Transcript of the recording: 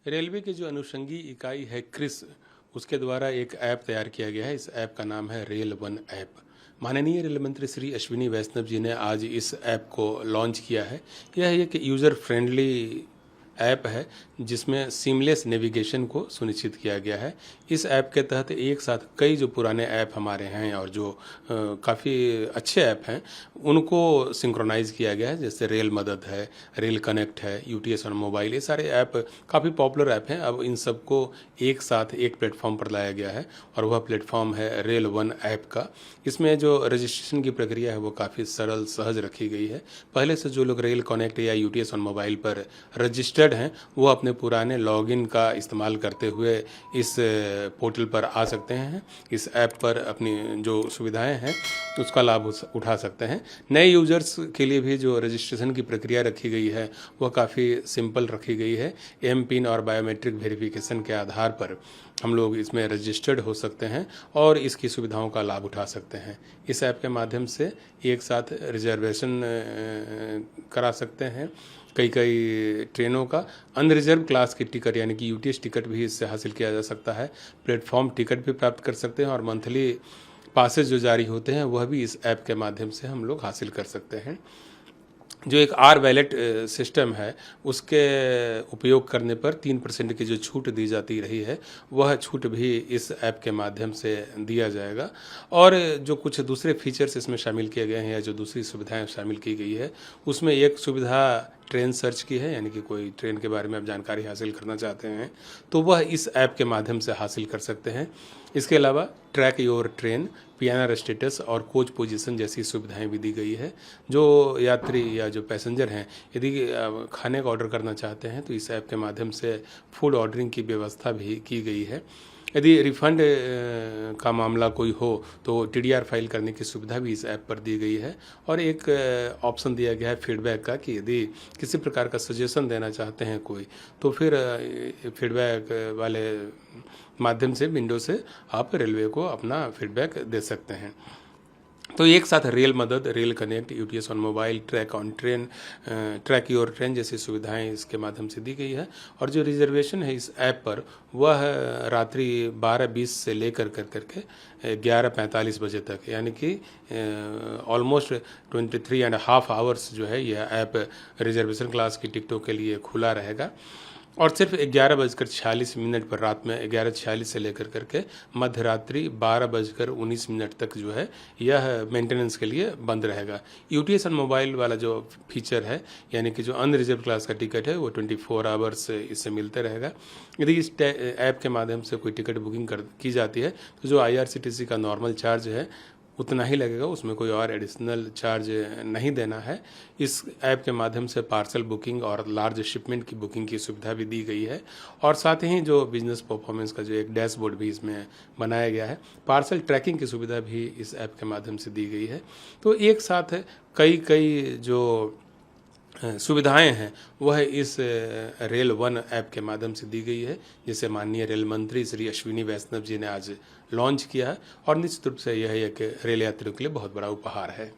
Railway की जो अनुषंगी इकाई है क्रिस, उसके द्वारा एक ऐप तैयार किया गया है। इस ऐप का नाम है रेल वन ऐप। माननीय रेल मंत्री श्री अश्विनी वैष्णव जी ने आज इस ऐप को लॉन्च किया है। यह एक यूज़र फ्रेंडली ऐप है जिसमें सीमलेस नेविगेशन को सुनिश्चित किया गया है। इस ऐप के तहत एक साथ कई जो पुराने ऐप हमारे हैं और जो काफ़ी अच्छे ऐप हैं उनको सिंक्रोनाइज़ किया गया है। जैसे रेल मदद है, रेल कनेक्ट है, यूटीएस ऑन मोबाइल, ये सारे ऐप काफ़ी पॉपुलर ऐप हैं। अब इन सबको एक साथ एक प्लेटफॉर्म पर लाया गया है और वह प्लेटफॉर्म है रेल वन ऐप का। इसमें जो रजिस्ट्रेशन की प्रक्रिया है वो काफ़ी सरल सहज रखी गई है। पहले से जो लोग रेल कनेक्ट या यूटीएस ऑन मोबाइल पर रजिस्टर्ड हैं वो अपने पुराने लॉगिन का इस्तेमाल करते हुए इस पोर्टल पर आ सकते हैं। इस ऐप पर अपनी जो सुविधाएं हैं उसका लाभ उठा सकते हैं। नए यूजर्स के लिए भी जो रजिस्ट्रेशन की प्रक्रिया रखी गई है वह काफ़ी सिंपल रखी गई है। एम पिन और बायोमेट्रिक वेरिफिकेशन के आधार पर हम लोग इसमें रजिस्टर्ड हो सकते हैं और इसकी सुविधाओं का लाभ उठा सकते हैं। इस ऐप के माध्यम से एक साथ रिजर्वेशन करा सकते हैं कई ट्रेनों का। अनरिजर्व क्लास की टिकट यानी कि यूटीएस टिकट भी इससे हासिल किया जा सकता है। प्लेटफॉर्म टिकट भी प्राप्त कर सकते हैं और मंथली पासेज जो जारी होते हैं वह भी इस ऐप के माध्यम से हम लोग हासिल कर सकते हैं। जो एक आर वैलेट सिस्टम है उसके उपयोग करने पर 3% की जो छूट दी जाती रही है वह छूट भी इस ऐप के माध्यम से दिया जाएगा। और जो कुछ दूसरे फीचर्स इसमें शामिल किए गए हैं या जो दूसरी सुविधाएं शामिल की गई है उसमें एक सुविधा ट्रेन सर्च की है, यानी कि कोई ट्रेन के बारे में आप जानकारी हासिल करना चाहते हैं तो वह इस ऐप के माध्यम से हासिल कर सकते हैं। इसके अलावा track your train, PNR status और कोच पोजीशन जैसी सुविधाएं भी दी गई है। जो यात्री या जो पैसेंजर हैं यदि खाने का ऑर्डर करना चाहते हैं तो इस ऐप के माध्यम से फूड ऑर्डरिंग की व्यवस्था भी की गई है। यदि रिफंड का मामला कोई हो तो टीडीआर फाइल करने की सुविधा भी इस ऐप पर दी गई है। और एक ऑप्शन दिया गया है फीडबैक का कि यदि किसी प्रकार का सजेशन देना चाहते हैं कोई तो फिर फीडबैक वाले माध्यम से विंडो से आप रेलवे को अपना फीडबैक दे सकते हैं। तो एक साथ रेल मदद, rail connect, UTS on mobile, track on train, track your train जैसी सुविधाएं इसके माध्यम से दी गई है। और जो रिजर्वेशन है इस ऐप पर वह रात्रि 12:20 से लेकर करके 11:45 बजे तक, यानी कि ऑलमोस्ट 23.5 आवर्स जो है यह ऐप रिजर्वेशन क्लास की टिकटों के लिए खुला रहेगा। और सिर्फ 11:46 पर रात में 11:46 से लेकर करके मध्य रात्रि 12:19 तक जो है यह मेंटेनेंस के लिए बंद रहेगा। यूटीएस ऑन मोबाइल वाला जो फीचर है यानी कि जो अनरिजर्व क्लास का टिकट है वो 24 आवर्स इससे मिलते रहेगा। यदि इस ऐप के माध्यम से कोई टिकट बुकिंग की जाती है तो जो आईआरसीटीसी का नॉर्मल चार्ज है उतना ही लगेगा, उसमें कोई और एडिशनल चार्ज नहीं देना है। इस ऐप के माध्यम से पार्सल बुकिंग और लार्ज शिपमेंट की बुकिंग की सुविधा भी दी गई है। और साथ ही जो बिजनेस परफॉर्मेंस का जो एक डैशबोर्ड भी इसमें बनाया गया है, पार्सल ट्रैकिंग की सुविधा भी इस ऐप के माध्यम से दी गई है। तो एक साथ कई जो सुविधाएं हैं वह इस रेल वन ऐप के माध्यम से दी गई है, जिसे माननीय रेल मंत्री श्री अश्विनी वैष्णव जी ने आज लॉन्च किया है। और निश्चित रूप से यह एक रेल यात्रियों के लिए बहुत बड़ा उपहार है।